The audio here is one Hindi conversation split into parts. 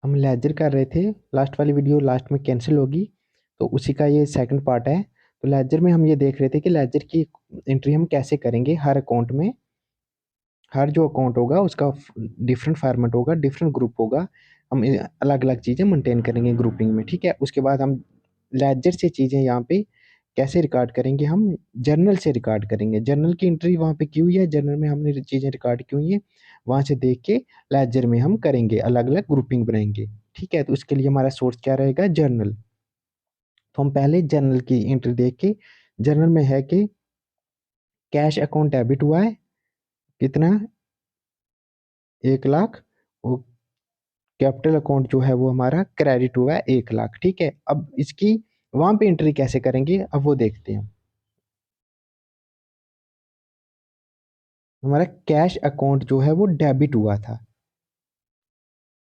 हम लेजर कर रहे थे। लास्ट वाली वीडियो लास्ट में कैंसिल होगी, तो उसी का ये सेकंड पार्ट है। तो लेजर में हम ये देख रहे थे कि लेजर की एंट्री हम कैसे करेंगे। हर अकाउंट में, हर जो अकाउंट होगा उसका डिफरेंट फॉर्मेट होगा, डिफरेंट ग्रुप होगा। हम अलग अलग चीज़ें मेंटेन करेंगे ग्रुपिंग में, ठीक है। उसके बाद हम लेजर से चीज़ें यहाँ पे कैसे रिकॉर्ड करेंगे, हम जर्नल से रिकॉर्ड करेंगे। जर्नल की एंट्री वहाँ पे की हुई है, जर्नल में हमने चीज़ें रिकॉर्ड की हुई है, वहाँ से देख के लेजर में हम करेंगे, अलग अलग ग्रुपिंग बनाएंगे, ठीक है। तो उसके लिए हमारा सोर्स क्या रहेगा, जर्नल। तो हम पहले जर्नल की एंट्री देख के, जर्नल में है कि कैश अकाउंट डेबिट हुआ है, कितना, 1 लाख। वो कैपिटल अकाउंट जो है वो हमारा क्रेडिट हुआ है 1 लाख, ठीक है। अब इसकी वहां पे एंट्री कैसे करेंगे, अब वो देखते हैं। हमारा कैश अकाउंट जो है वो डेबिट हुआ था,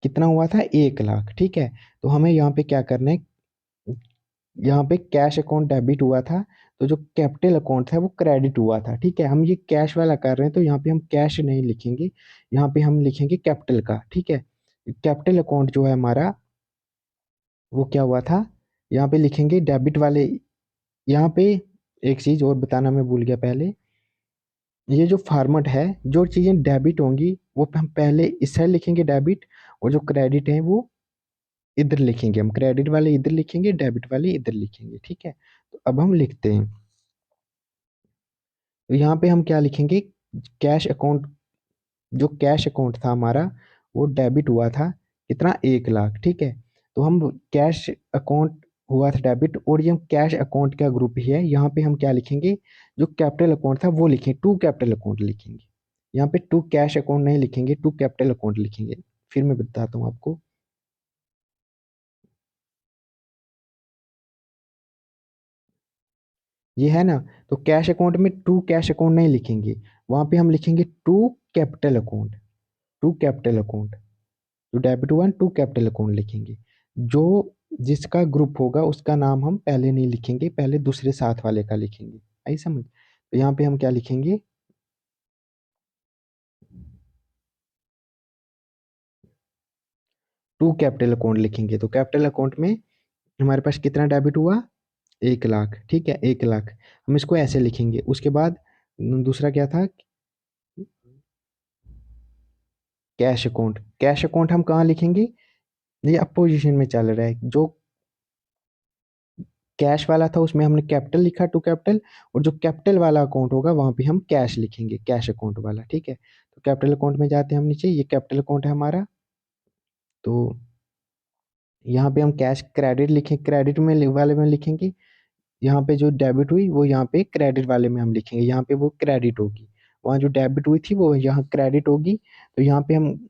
कितना हुआ था, 1 लाख, ठीक है। तो हमें यहाँ पे क्या करना है, यहाँ पे कैश अकाउंट डेबिट हुआ था, तो जो कैपिटल अकाउंट था वो क्रेडिट हुआ था, ठीक है। हम ये कैश वाला कर रहे हैं, तो यहाँ पे हम कैश नहीं लिखेंगे, यहाँ पे हम लिखेंगे कैपिटल का, ठीक है। कैपिटल अकाउंट जो है हमारा वो क्या हुआ था, यहाँ पे लिखेंगे डेबिट वाले। यहाँ पे एक चीज और बताना मैं भूल गया पहले, ये जो फॉर्मेट है, जो चीजें डेबिट होंगी वो हम पहले इस साइड लिखेंगे डेबिट, और जो क्रेडिट है वो इधर लिखेंगे। हम क्रेडिट वाले इधर लिखेंगे, डेबिट वाले इधर लिखेंगे, ठीक है। तो अब हम लिखते हैं, तो यहाँ पे हम क्या लिखेंगे, कैश अकाउंट, जो कैश अकाउंट था हमारा वो डेबिट हुआ था, कितना, 1 लाख, ठीक है। तो हम कैश अकाउंट हुआ था डेबिट, और ये कैश अकाउंट का ग्रुप ही है। यहाँ पे हम क्या लिखेंगे, जो कैपिटल अकाउंट था वो लिखेंगे, टू कैपिटल अकाउंट लिखेंगे। यहाँ पे टू कैश अकाउंट नहीं लिखेंगे, टू कैपिटल अकाउंट लिखेंगे। फिर मैं बताता हूँ आपको, ये है ना। तो कैश अकाउंट में टू कैश अकाउंट नहीं लिखेंगे, वहां पे हम लिखेंगे to capital account, to capital account. जो डेबिट हुआ टू कैपिटल अकाउंट लिखेंगे। जो जिसका ग्रुप होगा उसका नाम हम पहले नहीं लिखेंगे, पहले दूसरे साथ वाले का लिखेंगे। आई समझ। तो यहाँ पे हम क्या लिखेंगे, टू कैपिटल अकाउंट लिखेंगे। तो कैपिटल अकाउंट में हमारे पास कितना डेबिट हुआ, 1 लाख, ठीक है, 1 लाख। हम इसको ऐसे लिखेंगे। उसके बाद दूसरा क्या था, कैश अकाउंट। कैश अकाउंट हम कहाँ लिखेंगे, ये अपोजिशन में चल रहा है। जो कैश वाला था उसमें हमने कैपिटल लिखा, टू कैपिटल, और जो कैपिटल वाला अकाउंट होगा वहां पे हम कैश लिखेंगे, कैश अकाउंट वाला, ठीक है। तो कैपिटल अकाउंट में जाते हैं हम नीचे, ये कैपिटल अकाउंट है हमारा। तो यहाँ पे हम कैश क्रेडिट लिखें, क्रेडिट में वाले में लिखेंगे। यहाँ पे जो डेबिट हुई वो यहाँ पे क्रेडिट वाले में हम लिखेंगे, यहाँ पे वो क्रेडिट होगी। वहाँ जो डेबिट हुई थी वो यहाँ क्रेडिट होगी। तो यहाँ पे हम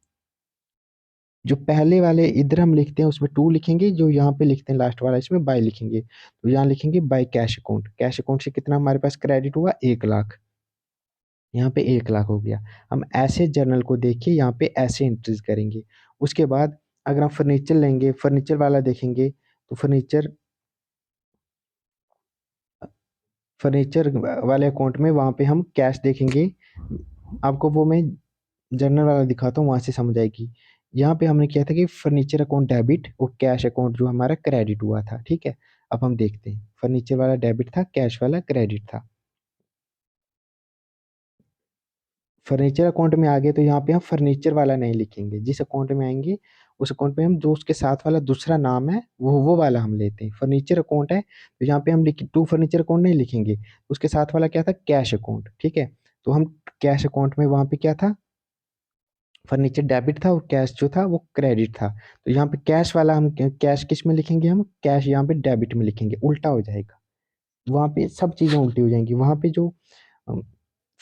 जो पहले वाले इधर हम लिखते हैं उसमें टू लिखेंगे, जो यहाँ पे लिखते हैं लास्ट वाला इसमें बाय लिखेंगे। तो यहाँ लिखेंगे by cash account. Cash account से कितना हमारे पास क्रेडिट हुआ, 1 लाख। यहाँ पे 1 लाख हो गया। हम ऐसे जर्नल को देखिए, यहाँ पे ऐसे एंट्रीज करेंगे। उसके बाद अगर हम फर्नीचर लेंगे, फर्नीचर वाला देखेंगे, तो फर्नीचर, फर्नीचर वाले अकाउंट में वहाँ पे हम कैश देखेंगे। आपको वो मैं जर्नल वाला दिखाता हूँ, वहां से समझ आएगी। यहाँ पे हमने किया था कि फर्नीचर अकाउंट डेबिट और कैश अकाउंट जो हमारा क्रेडिट हुआ था, ठीक है। अब हम देखते हैं, फर्नीचर वाला डेबिट था, कैश वाला क्रेडिट था। फर्नीचर अकाउंट में आ गए, तो यहाँ पे हम फर्नीचर वाला नहीं लिखेंगे। जिस अकाउंट में आएंगे उस अकाउंट में हम जो उसके साथ वाला दूसरा नाम है वो वाला हम लेते हैं। फर्नीचर अकाउंट है तो यहाँ पे हम लिख टू फर्नीचर अकाउंट नहीं लिखेंगे, उसके साथ वाला क्या था, कैश अकाउंट, ठीक है। तो हम कैश अकाउंट में वहां पे क्या था, फर्नीचर डेबिट था, और कैश जो था वो क्रेडिट था। तो यहाँ पे कैश वाला हम कैश किस में लिखेंगे, हम कैश यहाँ पे डेबिट में लिखेंगे, उल्टा हो जाएगा। वहां पे सब चीजें उल्टी हो जाएंगी। वहां पे जो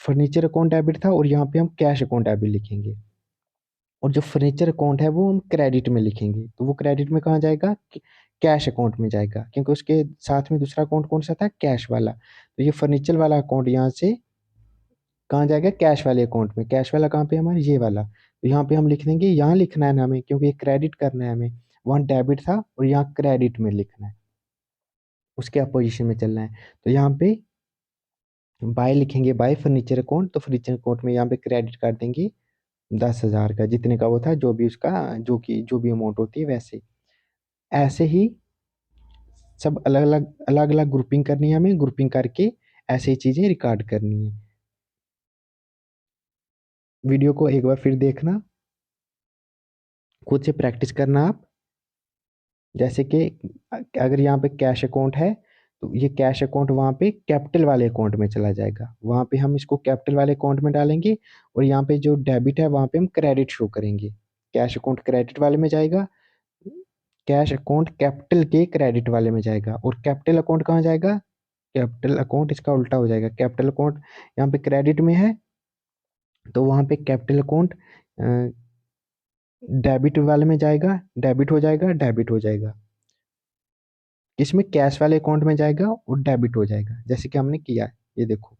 फर्नीचर अकाउंट डेबिट था और यहाँ पे हम कैश अकाउंट डेबिट लिखेंगे, और जो फर्नीचर अकाउंट है वो हम क्रेडिट में लिखेंगे। तो वो क्रेडिट में कहाँ जाएगा, कैश अकाउंट में जाएगा, क्योंकि उसके साथ में दूसरा अकाउंट कौन सा था, कैश वाला। तो ये फर्नीचर वाला अकाउंट यहाँ से कहाँ जाएगा, कैश वाले अकाउंट में। कैश वाला कहाँ पे हमारा, ये वाला। तो यहाँ पे हम लिख देंगे, यहाँ लिखना है ना हमें, क्योंकि ये क्रेडिट करना है हमें। वहाँ डेबिट था और यहाँ क्रेडिट में लिखना है, उसके अपोजिशन में चलना है। तो यहाँ पे बाय लिखेंगे, बाय फर्नीचर अकाउंट, तो फर्नीचर अकाउंट में यहाँ पे क्रेडिट कर देंगे 10,000 का, जितने का वो था, जो भी उसका, जो भी अमाउंट होती है वैसे। ऐसे ही सब अलग अलग अलग अलग ग्रुपिंग करनी है हमें, ग्रुपिंग करके ऐसे ही चीजें रिकॉर्ड करनी है। वीडियो को एक बार फिर देखना, खुद से प्रैक्टिस करना आप। जैसे कि अगर यहाँ पे कैश अकाउंट है, तो ये कैश अकाउंट वहाँ पे कैपिटल वाले अकाउंट में चला जाएगा, वहाँ पे हम इसको कैपिटल वाले अकाउंट में डालेंगे। और यहाँ पे जो डेबिट है वहाँ पे हम क्रेडिट शो करेंगे। कैश अकाउंट क्रेडिट वाले में जाएगा, कैश अकाउंट कैपिटल के क्रेडिट वाले में जाएगा। और कैपिटल अकाउंट कहाँ जाएगा? कैपिटल अकाउंट इसका उल्टा हो जाएगा। कैपिटल अकाउंट यहाँ पे क्रेडिट में है, तो वहाँ पे कैपिटल अकाउंट डेबिट वाले में जाएगा, डेबिट हो जाएगा, डेबिट हो जाएगा। इसमें कैश वाले अकाउंट में जाएगा और डेबिट हो जाएगा, जैसे कि हमने किया है, ये देखो।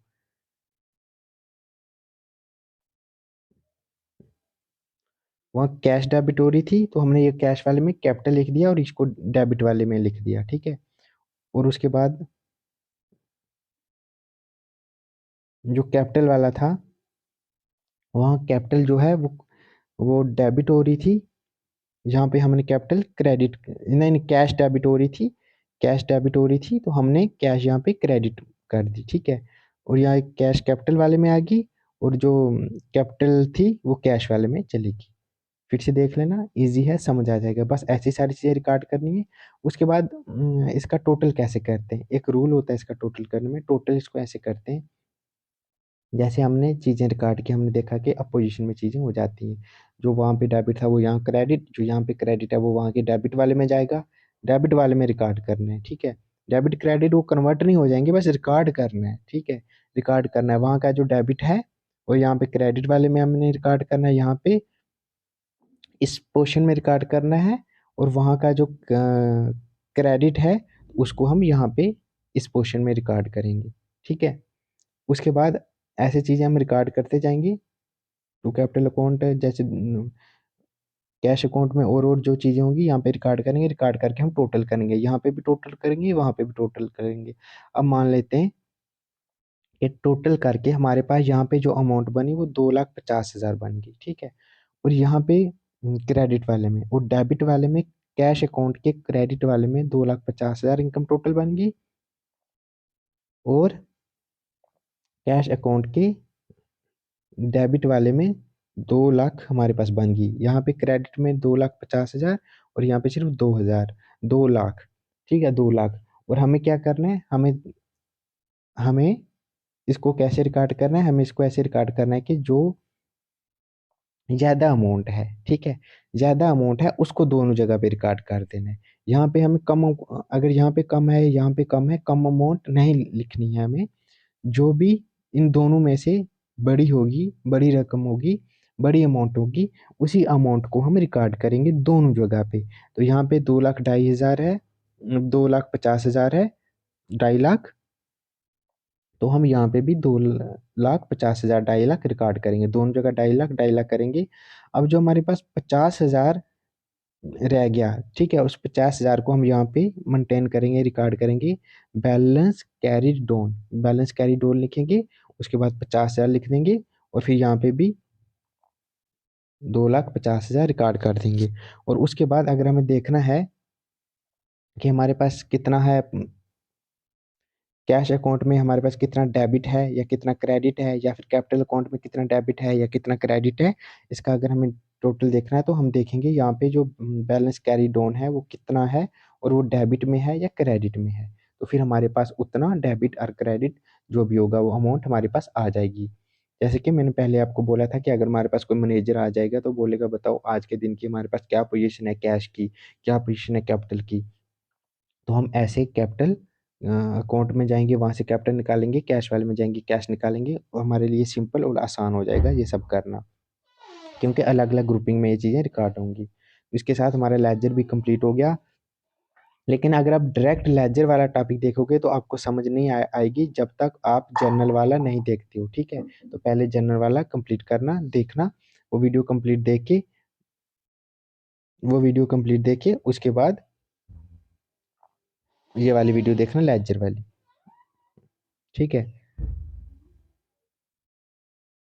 वहाँ कैश डेबिट हो रही थी, तो हमने ये कैश वाले में कैपिटल लिख दिया और इसको डेबिट वाले में लिख दिया, ठीक है। और उसके बाद जो कैपिटल वाला था, वहाँ कैपिटल जो है वो डेबिट हो रही थी। जहाँ पे हमने कैपिटल क्रेडिट, नहीं नहीं, कैश डेबिट हो रही थी, कैश डेबिट हो रही थी, तो हमने कैश यहाँ पे क्रेडिट कर दी, ठीक है। और यहाँ कैश कैपिटल वाले में आ गई, और जो कैपिटल थी वो कैश वाले में चलेगी। फिर से देख लेना, इजी है, समझ आ जाएगा। बस ऐसी सारी चीज़ें रिकॉर्ड करनी है। उसके बाद इसका टोटल कैसे करते हैं, एक रूल होता है इसका टोटल करने में। टोटल इसको ऐसे करते हैं, जैसे हमने चीज़ें रिकॉर्ड की, हमने देखा कि अपोजिशन में चीज़ें हो जाती हैं। जो वहाँ पे डेबिट था वो यहाँ क्रेडिट, जो यहाँ पे क्रेडिट है वो वहाँ के डेबिट वाले में जाएगा। डेबिट वाले में रिकॉर्ड करना है, ठीक है। डेबिट क्रेडिट वो कन्वर्ट नहीं हो जाएंगे, बस रिकॉर्ड करना है, ठीक है। रिकॉर्ड करना है वहाँ का जो डेबिट है, और यहाँ पे क्रेडिट वाले में हमने रिकॉर्ड करना है, यहाँ पे इस पोर्शन में रिकॉर्ड करना है। और वहाँ का जो क्रेडिट है उसको हम यहाँ पे इस पोर्शन में रिकॉर्ड करेंगे, ठीक है। उसके बाद ऐसे चीज़ें हम रिकॉर्ड करते जाएंगे। टू कैपिटल अकाउंट है, जैसे कैश अकाउंट में और जो चीज़ें होंगी यहाँ पे रिकॉर्ड करेंगे, रिकॉर्ड करके हम टोटल करेंगे, यहाँ पे भी टोटल करेंगे, वहाँ पे भी टोटल करेंगे। अब मान लेते हैं कि टोटल करके हमारे पास यहाँ पे जो अमाउंट बनी वो 2,50,000 बन गई, ठीक है। और यहाँ पे क्रेडिट वाले में और डेबिट वाले में, कैश अकाउंट के क्रेडिट वाले में 2,50,000 इनकम टोटल बन गई। और कैश अकाउंट के डेबिट वाले में 2 लाख हमारे पास बन गई। यहाँ पे क्रेडिट में 2,50,000 और यहाँ पे सिर्फ 2,000, 2 लाख, ठीक है, 2 लाख। और हमें क्या करना है, हमें हमें इसको कैसे रिकॉर्ड करना है, हमें इसको ऐसे रिकॉर्ड करना है कि जो ज्यादा अमाउंट है, ठीक है, ज्यादा अमाउंट है उसको दोनों जगह पे रिकॉर्ड कर देना है। यहाँ पे हमें कम, अगर यहाँ पे कम है, यहाँ पे कम है, कम अमाउंट नहीं लिखनी है हमें। जो भी इन दोनों में से बड़ी होगी, बड़ी रकम होगी, बड़ी अमाउंट होगी, उसी अमाउंट को हम रिकॉर्ड करेंगे दोनों जगह पे। तो यहाँ पे 2,02,500 है, 2,50,000 है, 2,50,000। तो हम यहाँ पे भी 2,50,000, 2,50,000 रिकॉर्ड करेंगे, दोनों जगह 2,50,000 2,50,000 करेंगे। अब जो हमारे पास 50,000 रह गया, ठीक है, उस 50,000 को हम यहाँ पे मेंटेन करेंगे, रिकॉर्ड करेंगे। Balance carry down, balance carry down लिखेंगे, उसके बाद 50,000 लिख देंगे, और फिर यहाँ पे भी 2,50,000 रिकॉर्ड कर देंगे। और उसके बाद अगर हमें देखना है कि हमारे पास कितना है, कैश अकाउंट में हमारे पास कितना डेबिट है या कितना क्रेडिट है, या फिर कैपिटल अकाउंट में कितना डेबिट है या कितना क्रेडिट है, इसका अगर हमें टोटल देखना है तो हम देखेंगे यहाँ पे जो बैलेंस कैरी डाउन है वो कितना है, और वो डेबिट में है या क्रेडिट में है। तो फिर हमारे पास उतना डेबिट और क्रेडिट जो भी होगा वो अमाउंट हमारे पास आ जाएगी। जैसे कि मैंने पहले आपको बोला था कि अगर हमारे पास कोई मैनेजर आ जाएगा तो बोलेगा बताओ आज के दिन की हमारे पास क्या पोजीशन है कैश की, क्या पोजीशन है कैपिटल की। तो हम ऐसे कैपिटल अकाउंट में जाएंगे, वहां से कैपिटल निकालेंगे, कैश वाले में जाएंगे, कैश निकालेंगे, और हमारे लिए सिंपल और आसान हो जाएगा ये सब करना, क्योंकि अलग अलग ग्रुपिंग में ये चीज़ें रिकॉर्ड होंगी। इसके साथ हमारा लेजर भी कंप्लीट हो गया। लेकिन अगर आप डायरेक्ट लेजर वाला टॉपिक देखोगे तो आपको समझ नहीं आएगी जब तक आप जर्नल वाला नहीं देखते हो, ठीक है। तो पहले जर्नल वाला कंप्लीट करना, देखना, वो वीडियो कंप्लीट देख के, वो वीडियो कंप्लीट देखे उसके बाद ये वाली वीडियो देखना, लेजर वाली, ठीक है।